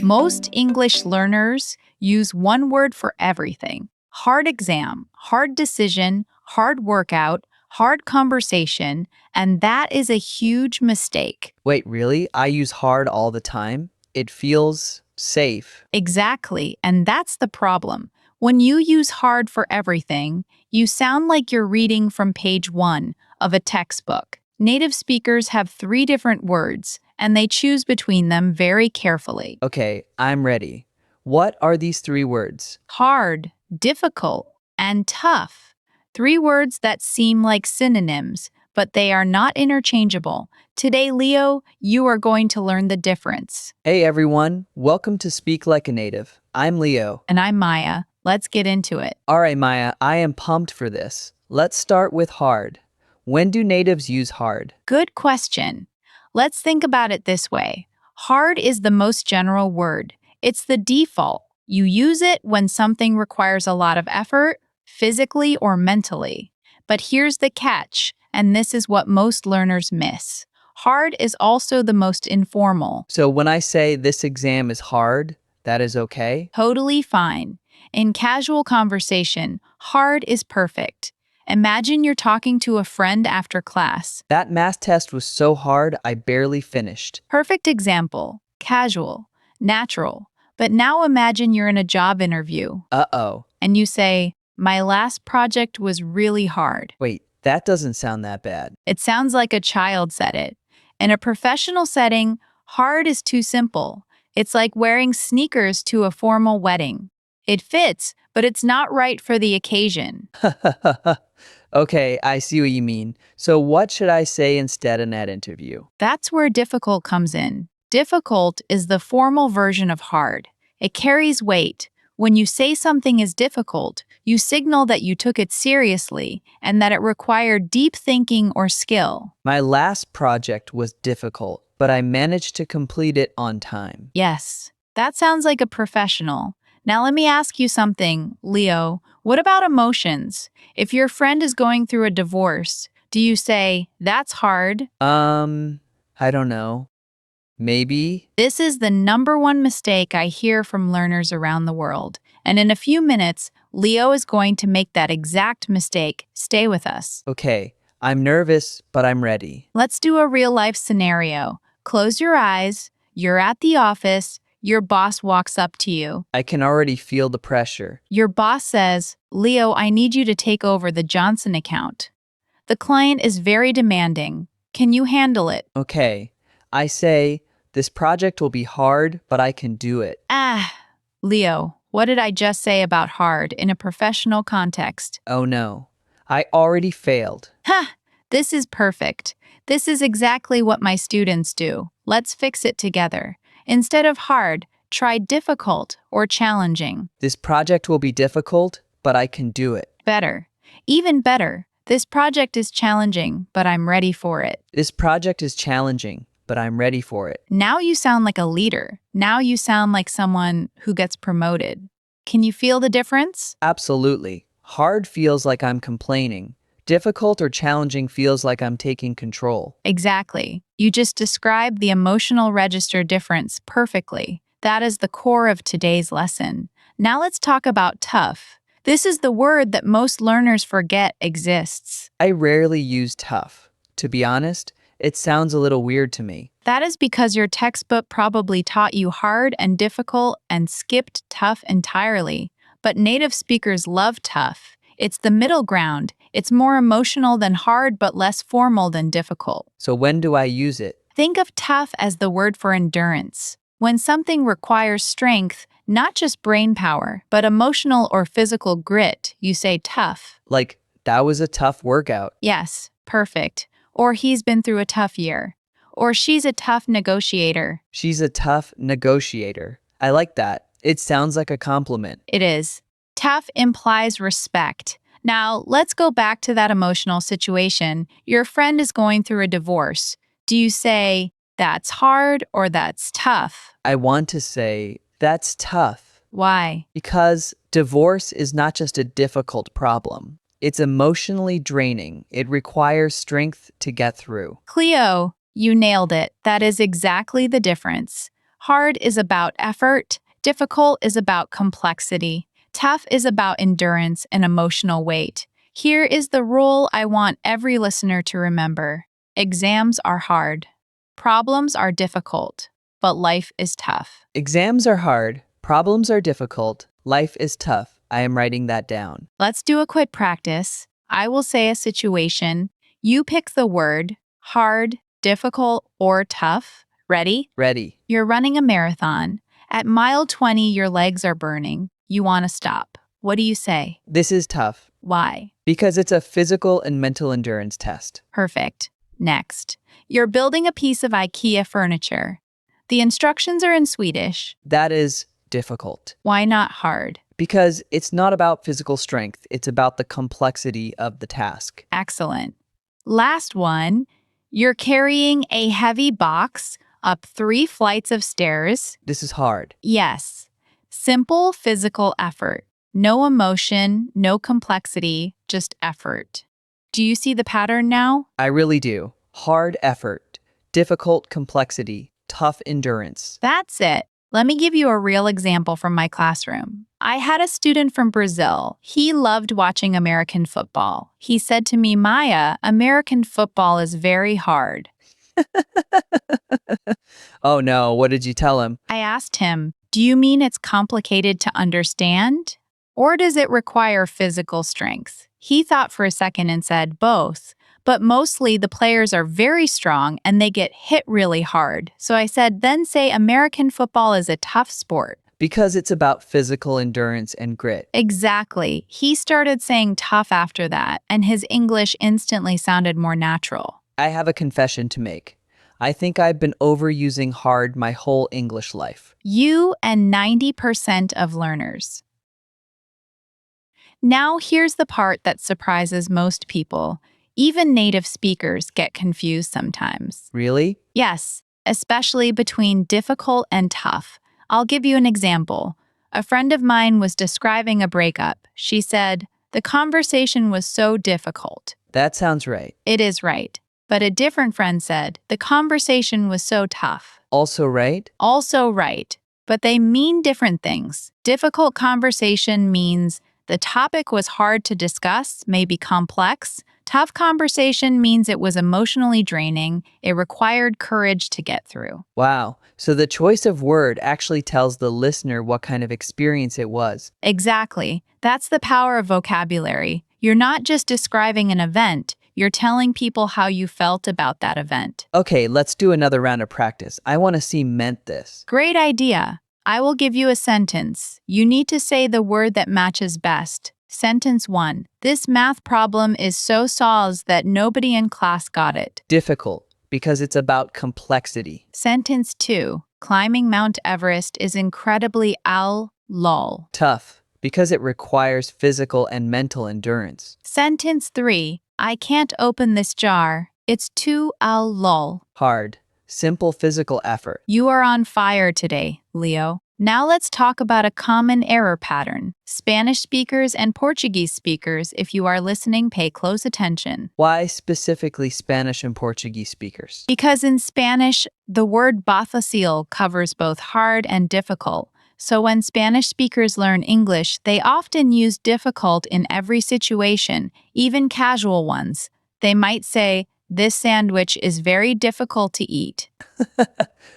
Most English learners use one word for everything: hard exam, hard decision, hard workout, hard conversation, and that is a huge mistake. Wait, really? I use hard all the time? It feels safe. Exactly, and that's the problem. When you use hard for everything, you sound like you're reading from page 1 of a textbook. Native speakers have 3 different words, and they choose between them very carefully. Okay, I'm ready. What are these 3 words? Hard, difficult, and tough. 3 words that seem like synonyms, but they are not interchangeable. Today, Leo, you are going to learn the difference. Hey everyone, welcome to Speak Like a Native. I'm Leo. And I'm Maya. Let's get into it. Alright, Maya, I am pumped for this. Let's start with hard. When do natives use hard? Good question. Let's think about it this way. Hard is the most general word. It's the default. You use it when something requires a lot of effort, physically or mentally. But here's the catch, and this is what most learners miss. Hard is also the most informal. So when I say this exam is hard, that is okay? Totally fine. In casual conversation, hard is perfect. Imagine you're talking to a friend after class. That math test was so hard, I barely finished. Perfect example. Casual, natural. But now imagine you're in a job interview Uh-oh. and you say, "My last project was really hard." Wait, that doesn't sound that bad. It sounds like a child said it. In a professional setting, hard is too simple. It's like wearing sneakers to a formal wedding. It fits, but it's not right for the occasion. Okay, I see what you mean. So what should I say instead in that interview? That's where difficult comes in. Difficult is the formal version of hard. It carries weight. When you say something is difficult, you signal that you took it seriously and that it required deep thinking or skill. My last project was difficult, but I managed to complete it on time. Yes, that sounds like a professional. Now let me ask you something, Leo. What about emotions? If your friend is going through a divorce, do you say, "That's hard"? I don't know. Maybe? This is the number one mistake I hear from learners around the world. And in a few minutes, Leo is going to make that exact mistake. Stay with us. Okay, I'm nervous, but I'm ready. Let's do a real-life scenario. Close your eyes. You're at the office. Your boss walks up to you. I can already feel the pressure. Your boss says, "Leo, I need you to take over the Johnson account." The client is very demanding. Can you handle it? Okay, I say, this project will be hard, but I can do it. Leo, what did I just say about hard in a professional context? Oh no, I already failed. This is perfect. This is exactly what my students do. Let's fix it together. Instead of hard, try difficult or challenging. This project will be difficult, but I can do it. Better. Even better. This project is challenging, but I'm ready for it. This project is challenging, but I'm ready for it. Now you sound like a leader. Now you sound like someone who gets promoted. Can you feel the difference? Absolutely. Hard feels like I'm complaining. Difficult or challenging feels like I'm taking control. Exactly. You just described the emotional register difference perfectly. That is the core of today's lesson. Now let's talk about tough. This is the word that most learners forget exists. I rarely use tough. To be honest, it sounds a little weird to me. That is because your textbook probably taught you hard and difficult and skipped tough entirely. But native speakers love tough. It's the middle ground. It's more emotional than hard but less formal than difficult. So when do I use it? Think of tough as the word for endurance. When something requires strength, not just brain power, but emotional or physical grit, you say tough. Like, that was a tough workout. Yes, perfect. Or he's been through a tough year. Or she's a tough negotiator. She's a tough negotiator. I like that. It sounds like a compliment. It is. Tough implies respect. Now, let's go back to that emotional situation. Your friend is going through a divorce. Do you say, "That's hard" or "That's tough"? I want to say, that's tough. Why? Because divorce is not just a difficult problem. It's emotionally draining. It requires strength to get through. Cleo, you nailed it. That is exactly the difference. Hard is about effort, difficult is about complexity, tough is about endurance and emotional weight. Here is the rule I want every listener to remember. Exams are hard. Problems are difficult, but life is tough. Exams are hard, problems are difficult, life is tough. I am writing that down. Let's do a quick practice. I will say a situation. You pick the word hard, difficult, or tough. Ready? Ready. You're running a marathon. At mile 20, your legs are burning. You want to stop. What do you say? This is tough Why? because it's a physical and mental endurance test. Perfect. Next. You're building a piece of IKEA furniture. The instructions are in Swedish. That is difficult Why not hard? because it's not about physical strength, it's about the complexity of the task. Excellent. Last one. You're carrying a heavy box up 3 flights of stairs. This is hard. Yes. Simple physical effort. No emotion, no complexity, just effort. Do you see the pattern now? I really do. Hard effort, difficult complexity, tough endurance. That's it. Let me give you a real example from my classroom. I had a student from Brazil. He loved watching American football. He said to me, Maya, American football is very hard. Oh no, what did you tell him? I asked him, do you mean it's complicated to understand? Or does it require physical strength? He thought for a second and said both. But mostly the players are very strong and they get hit really hard. So I said, then say American football is a tough sport. Because it's about physical endurance and grit. Exactly. He started saying tough after that, and his English instantly sounded more natural. I have a confession to make. I think I've been overusing hard my whole English life. You and 90% of learners. Now here's the part that surprises most people. Even native speakers get confused sometimes. Really? Yes, especially between difficult and tough. I'll give you an example. A friend of mine was describing a breakup. She said, the conversation was so difficult. That sounds right. It is right. But a different friend said, the conversation was so tough. Also right? Also right. But they mean different things. Difficult conversation means the topic was hard to discuss, maybe complex. Tough conversation means it was emotionally draining. It required courage to get through. Wow. So the choice of word actually tells the listener what kind of experience it was. Exactly. That's the power of vocabulary. You're not just describing an event, you're telling people how you felt about that event. Okay, let's do another round of practice. I want to see meant this. Great idea. I will give you a sentence. You need to say the word that matches best. Sentence 1. This math problem is so solved that nobody in class got it. Difficult, because it's about complexity. Sentence 2. Climbing Mount Everest is incredibly lol. Tough, because it requires physical and mental endurance. Sentence 3. I can't open this jar. It's too lol. Hard, simple physical effort. You are on fire today, Leo. Now let's talk about a common error pattern. Spanish speakers and Portuguese speakers, if you are listening, pay close attention. Why specifically Spanish and Portuguese speakers? Because in Spanish, the word fácil covers both hard and difficult. So when Spanish speakers learn English, they often use difficult in every situation, even casual ones. They might say, this sandwich is very difficult to eat.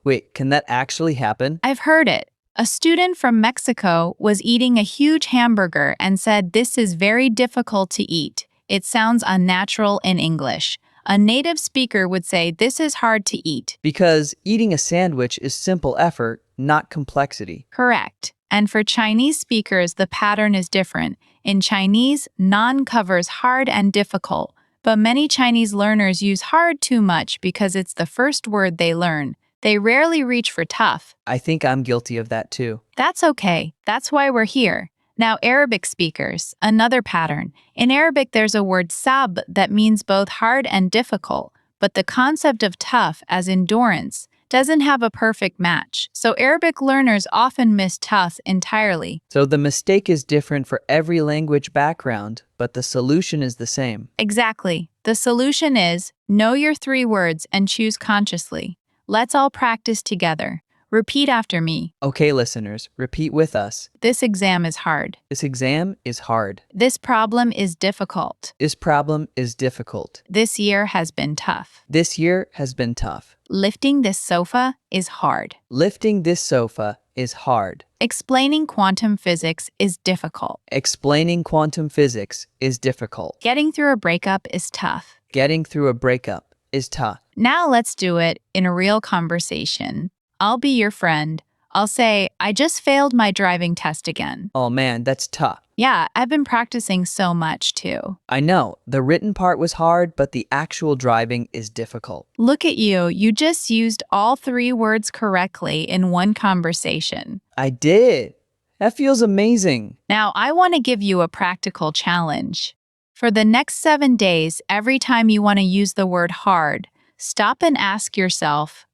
Wait, can that actually happen? I've heard it. A student from Mexico was eating a huge hamburger and said, this is very difficult to eat. It sounds unnatural in English. A native speaker would say, this is hard to eat. Because eating a sandwich is simple effort, not complexity. Correct. And for Chinese speakers, the pattern is different. In Chinese, non covers hard and difficult. But many Chinese learners use hard too much because it's the first word they learn. They rarely reach for tough. I think I'm guilty of that too. That's okay. That's why we're here. Now, Arabic speakers, another pattern. In Arabic, there's a word sab that means both hard and difficult, but the concept of tough as endurance doesn't have a perfect match. So Arabic learners often miss tough entirely. So the mistake is different for every language background, but the solution is the same. Exactly. The solution is know your 3 words and choose consciously. Let's all practice together. Repeat after me. Okay, listeners, repeat with us. This exam is hard. This exam is hard. This problem is difficult. This problem is difficult. This year has been tough. This year has been tough. Lifting this sofa is hard. Lifting this sofa is hard. Explaining quantum physics is difficult. Explaining quantum physics is difficult. Getting through a breakup is tough. Getting through a breakup is tough. Now let's do it in a real conversation. I'll be your friend. I'll say, I just failed my driving test again. Oh man, that's tough. Yeah, I've been practicing so much too. I know, the written part was hard, but the actual driving is difficult. Look at you, you just used all 3 words correctly in one conversation. I did. That feels amazing. Now, I want to give you a practical challenge. For the next 7 days, every time you want to use the word hard, stop and ask yourself,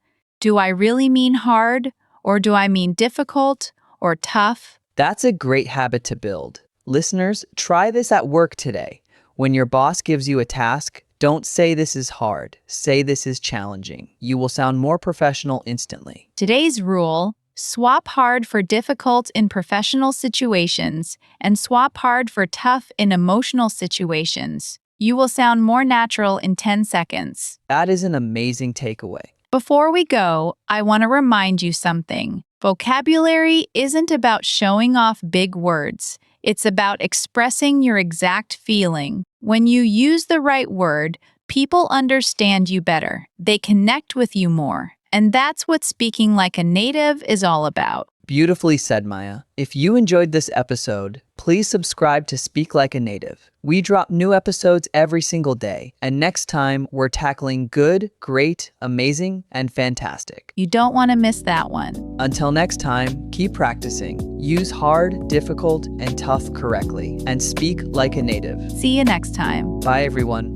do I really mean hard, or do I mean difficult or tough? That's a great habit to build. Listeners, try this at work today. When your boss gives you a task, don't say this is hard. Say this is challenging. You will sound more professional instantly. Today's rule: swap hard for difficult in professional situations and swap hard for tough in emotional situations. You will sound more natural in 10 seconds. That is an amazing takeaway. Before we go, I want to remind you something. Vocabulary isn't about showing off big words. It's about expressing your exact feeling. When you use the right word, people understand you better. They connect with you more. And that's what speaking like a native is all about. Beautifully said, Maya. If you enjoyed this episode, please subscribe to Speak Like a Native. We drop new episodes every single day, and next time we're tackling good, great, amazing, and fantastic. You don't want to miss that one. Until next time, keep practicing. Use hard, difficult, and tough correctly, and speak like a native. See you next time. Bye, everyone.